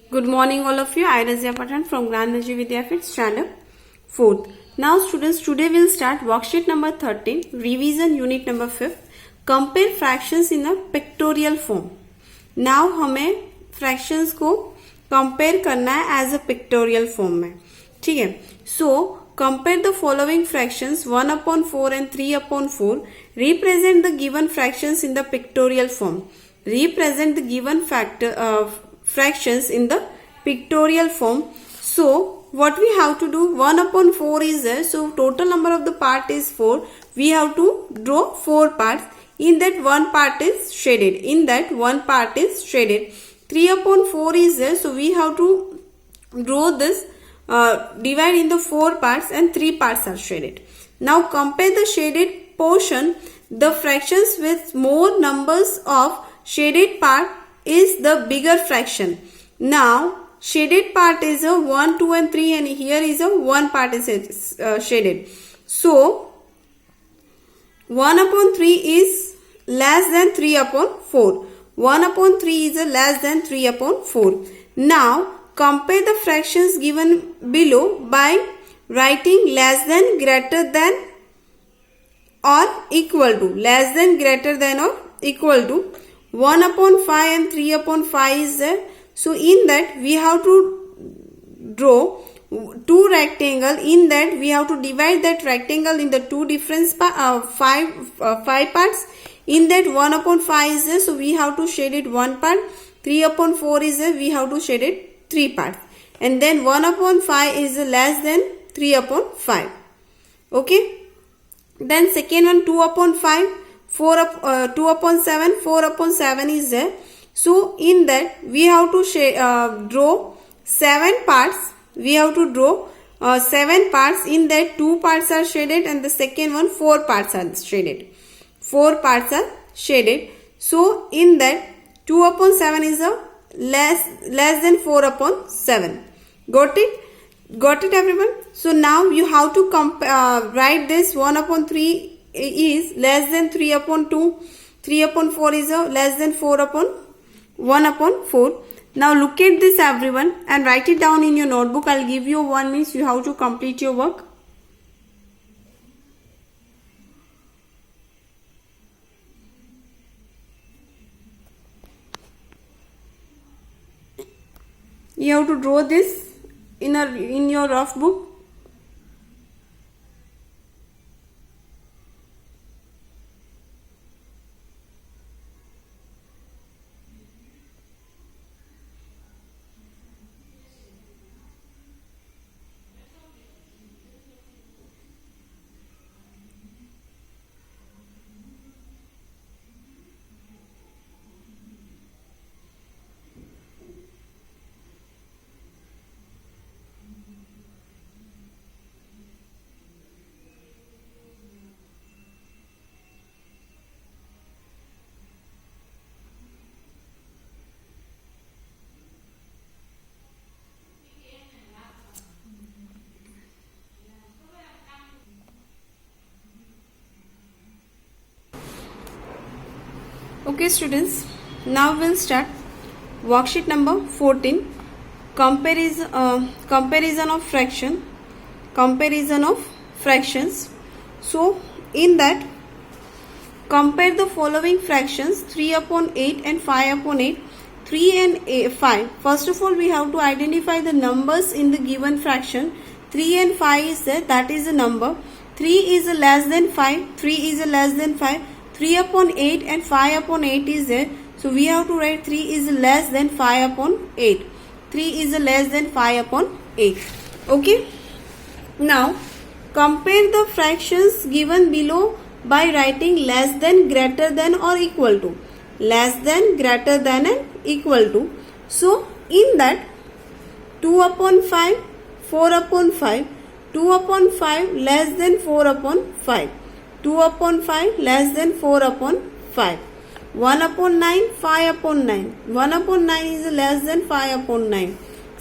Good morning all of you. I llRajiya Pathan from Gyanmanjari Vidyapith standard 4th. Now students, today we'll start worksheet number 13, revision unit number 5. Compare fractions in a pictorial form. Now हमें fractions को compare करना है as a pictorial form में. ठीक है. So compare the following fractions 1/4 and 3/4. Represent the given fractions in the pictorial form. Represent the given fractions in the pictorial form. So what we have to do, 1/4 is there, so total number of the part is 4. We have to draw 4 parts. In that one part is shaded. 3/4 is there, so we have to draw this, divide in the 4 parts and 3 parts are shaded. Now compare the shaded portion. The fractions with more numbers of shaded part is the bigger fraction. Now shaded part is a 1, 2 and 3, and here is a 1 part is shaded. So 1/3 is less than 3/4. 1/3 is less than 3/4. Now compare the fractions given below by writing less than, greater than or equal to. Less than, greater than or equal to. 1/5 and 3/5 is there. So in that we have to draw 2 rectangle. In that we have to divide that rectangle in the 2 different 5 parts. In that 1/5 is there, so we have to shade it 1 part. 3/4 is there, we have to shade it 3 parts. And then 1/5 is less than 3/5. Okay. Then second one 2/5. 2/7, 4/7 is there. So in that we have to draw 7 parts. We have to draw 7 parts. In that 2 parts are shaded and the second one 4 parts are shaded. 4 parts are shaded. So in that 2/7 is a less than 4/7. Got it? Got it everyone? So now you have to write this 1/3 is less than 3/2. 3/4 is a less than 1/4. Now look at this everyone and write it down in your notebook. I'll give you 1 minute. You have to complete your work. You have to draw this in your rough book. Okay students, now we'll start worksheet number 14, comparison of fractions. So in that compare the following fractions 3/8 and 5/8. 3 and 5. First of all we have to identify the numbers in the given fraction. 3 and 5 is there, that is the number. 3 is less than 5. 3 is less than 5. 3/8 and 5/8 is there. So we have to write 3 is less than 5/8. 3 is less than 5/8. Okay. Now compare the fractions given below by writing less than, greater than or equal to. Less than, greater than and equal to. So in that 2/5, 4/5, 2/5 less than 4/5. 2/5 less than 4/5. 1/9, 5/9. 1/9 is less than 5/9.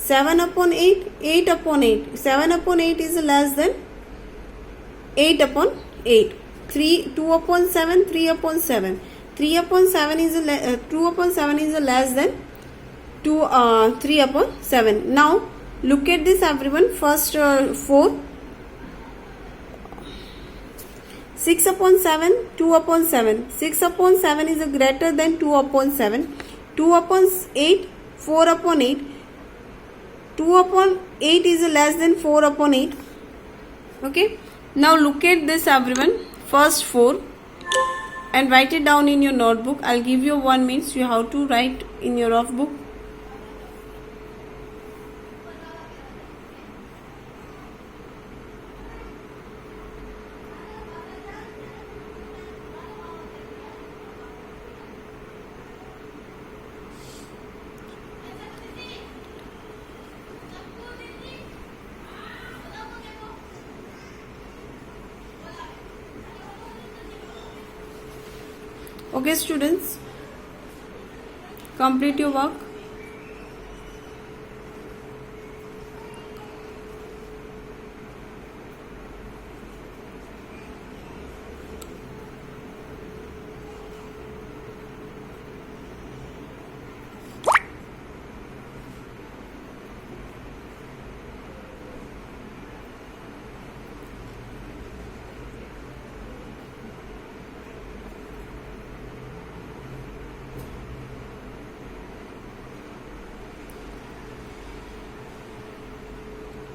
7/8, 8/8. 7/8 is less than 8/8. 2/7, 3/7. 2/7 is less than 3 upon 7. Now look at this everyone. First 4, 6 upon 7, 2 upon 7. 6 upon 7 is greater than 2 upon 7. 2 upon 8, 4 upon 8. 2 upon 8 is less than 4 upon 8. Okay. Now look at this everyone. First 4 and write it down in your notebook. I'll give you 1 minute. You have to write in your rough book. Okay students, complete your work.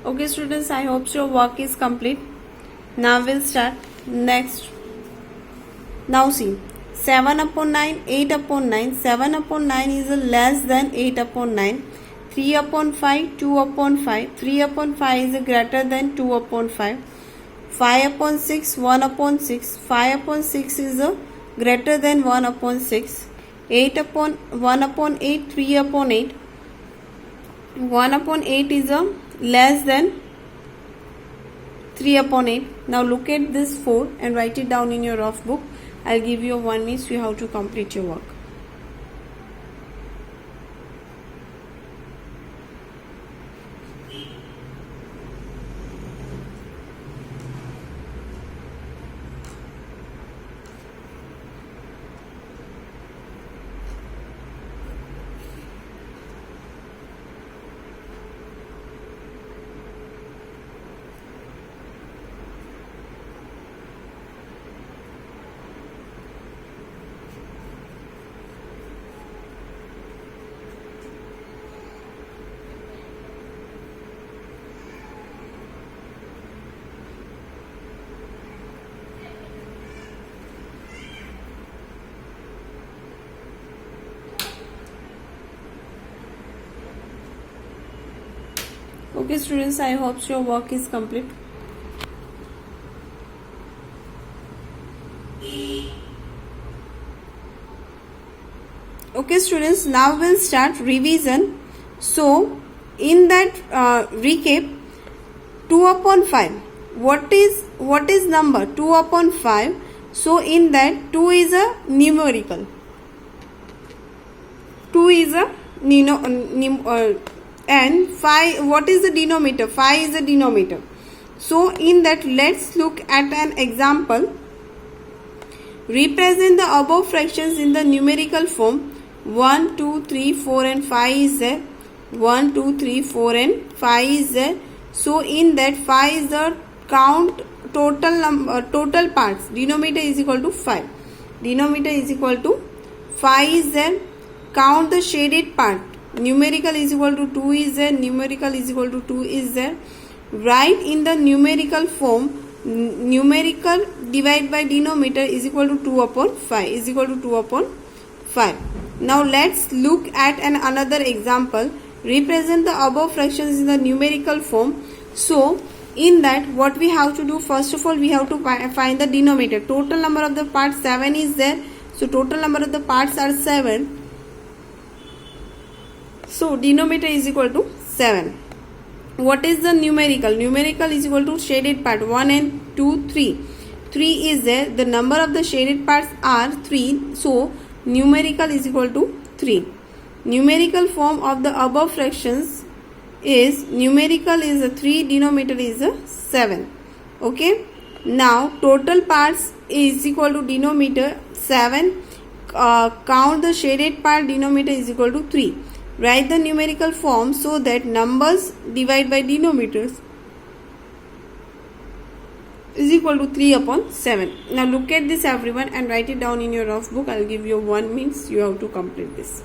Okay students, I hope your work is complete. Now we'll start next. Now see, 7 upon 9, 8 upon 9. 7 upon 9 is less than 8 upon 9. 3 upon 5, 2 upon 5. 3 upon 5 is greater than 2 upon 5. 5 upon 6, 1 upon 6. 5 upon 6 is greater than 1 upon 6. 8 upon 1 upon 8, 3 upon 8. 1 upon 8 is less than 3 upon 8. Now look at this 4 and write it down in your rough book. I'll give you 1 minute. You have to complete your work. Okay students, I hope your work is complete. Okay students, now we'll start revision. So in that recap, 2 upon 5. What is number 2 upon 5? So in that 2 is a numerical. 2 is a and 5, what is the denominator? 5 is the denominator. So in that, let's look at an example. Represent the above fractions in the numerical form. 1, 2, 3, 4 and 5 is there. 1, 2, 3, 4 and 5 is there. So in that 5 is the count total parts. Denominator is equal to 5. Denominator is equal to 5 is there. Count the shaded part. Numerical is equal to 2 is there. Numerical is equal to 2 is there. Write in the numerical form. Numerical divided by denominator is equal to 2 upon 5. Is equal to 2 upon 5. Now let's look at another example. Represent the above fractions in the numerical form. So in that, what we have to do, first of all, we have to find the denominator. Total number of the parts 7 is there. So total number of the parts are 7. So denominator is equal to 7. What is the numerical? Numerical is equal to shaded part 1 and 2, 3. 3 is there. The number of the shaded parts are 3. So numerical is equal to 3. Numerical form of the above fractions is numerical is a 3, denominator is a 7. Okay. Now total parts is equal to denominator 7. Count the shaded part, denominator is equal to 3. Write the numerical form so that numbers divided by denominators is equal to 3 upon 7. Now look at this everyone and write it down in your rough book. I'll give you 1 means you have to complete this.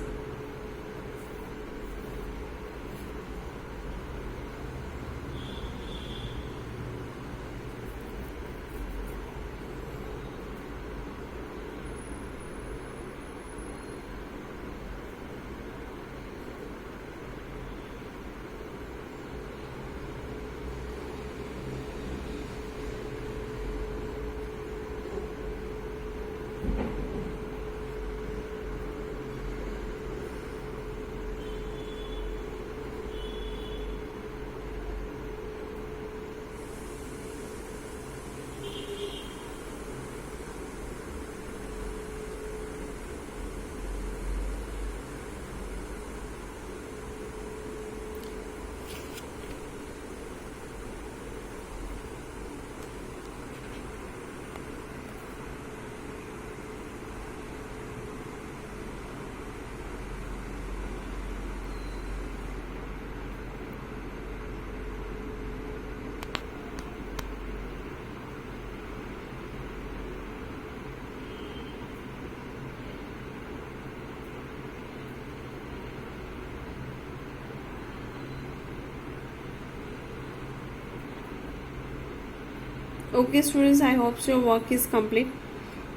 Okay students, I hope so your work is complete.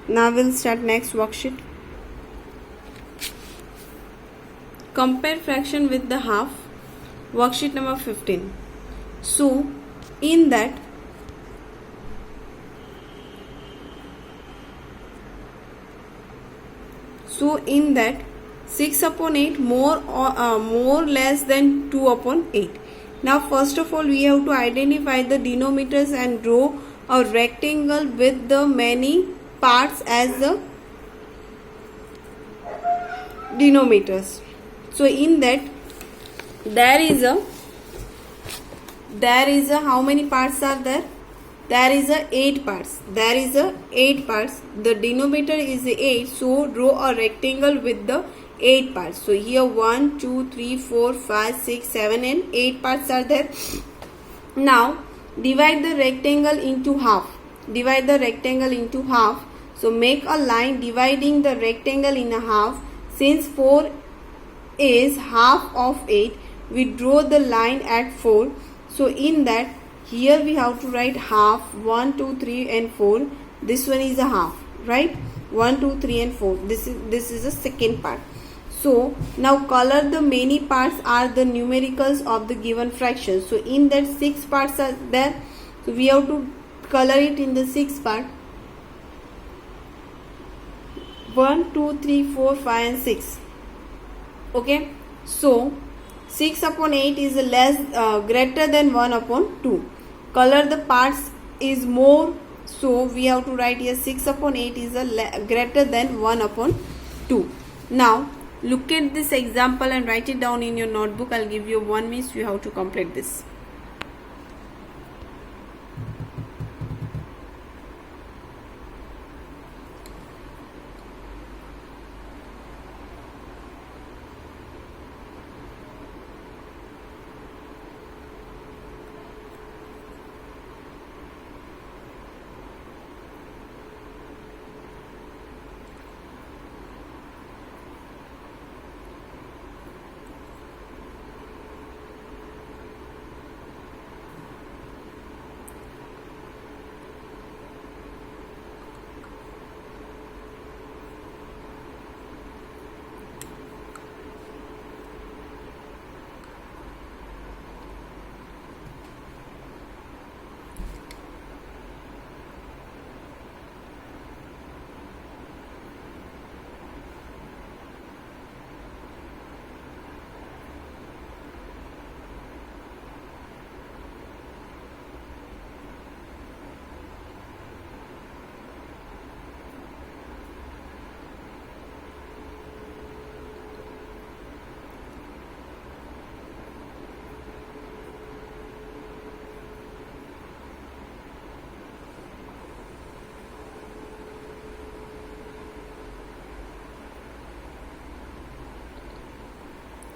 Now we'll start next worksheet. Compare fraction with the half. Worksheet number 15. So in that So in that 6 upon 8 more less than 2 upon 8. Now first of all we have to identify the denominators and draw a rectangle with the many parts as the denominators. So in that there is a how many parts are there? There is a 8 parts. There is a 8 parts. The denominator is 8. So draw a rectangle with the 8 parts. So here 1, 2, 3, 4, 5, 6, 7 and 8 parts are there. Now divide the rectangle into half. Divide the rectangle into half. So make a line dividing the rectangle in a half. Since 4 is half of 8, we draw the line at 4. So in that here we have to write half 1, 2, 3 and 4. This one is a half, right? 1, 2, 3 and 4. This is the second part. So now color the many parts are the numericals of the given fraction. So in that 6 parts are there. So we have to color it in the 6 part. 1, 2, 3, 4, 5 and 6. Okay. So 6 upon 8 is greater than 1 upon 2. Color the parts is more. So we have to write here 6 upon 8 is greater than 1 upon 2. Now look at this example and write it down in your notebook. I'll give you 1 minute. You have to complete this.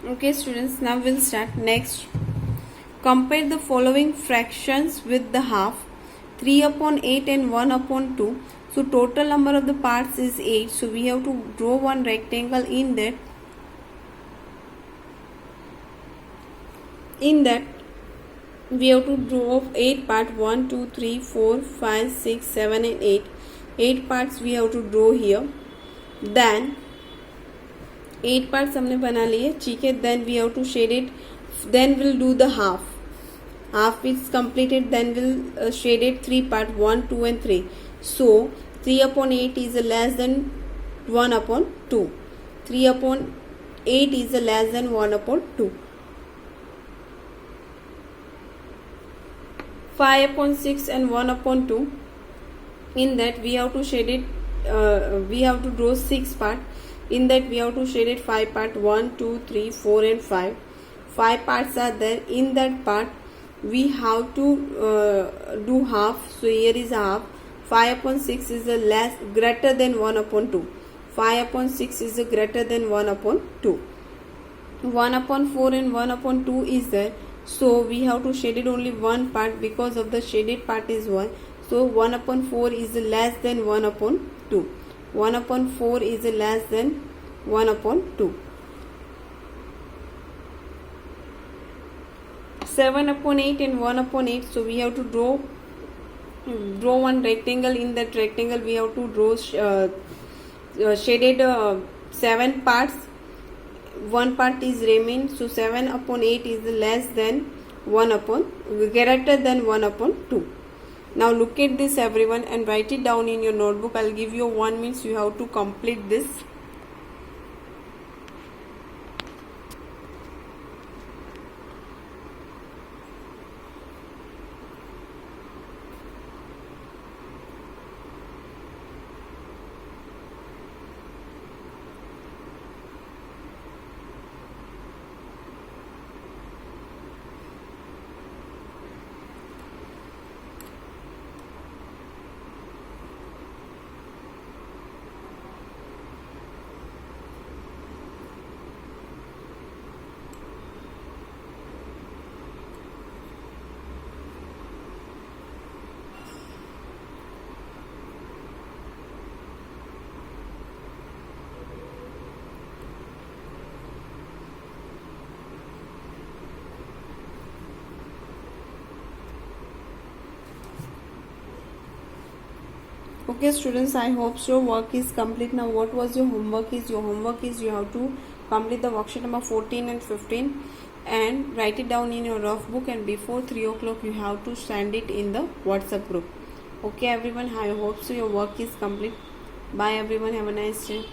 Okay students, now we'll start. Next, compare the following fractions with the half. 3 upon 8 and 1 upon 2. So total number of the parts is 8. So we have to draw one rectangle in that. We have to draw 8 parts. 1, 2, 3, 4, 5, 6, 7 and 8. 8 parts we have to draw here. Then 8 parts हमने बना लिए, ठीक है. Then we have to shade it. Then we'll do the half. Half is completed. Then we'll shade it 3 parts, 1, 2 and 3. So 3 upon 8 is less than 1 upon 2. 3 upon 8 is less than 1 upon 2. 5 upon 6 and 1 upon 2. In that we have to shade it. We have to draw 6 parts. In that we have to shade it 5 parts. 1, 2, 3, 4 and 5. 5 parts are there. In that part we have to do half. So here is half. 5 upon 6 is greater than 1 upon 2. 5 upon 6 is greater than 1 upon 2. 1 upon 4 and 1 upon 2 is there. So we have to shade it only one part because of the shaded part is 1. So 1 upon 4 is less than 1 upon 2. 1 upon 4 is less than 1 upon 2. 7 upon 8 and 1 upon 8. So we have to draw one rectangle. In that rectangle we have to draw shaded 7 parts. 1 part is remain. So 7 upon 8 is less than 1 upon greater than 1 upon 2. Now look at this everyone and write it down in your notebook. I'll give you 1 minute. You have to complete this. Okay students, I hope your work is complete. Now what was your homework is? Your homework is you have to complete the worksheet number 14 and 15 and write it down in your rough book, and before 3 o'clock you have to send it in the WhatsApp group. Okay everyone, I hope so your work is complete. Bye everyone, have a nice day.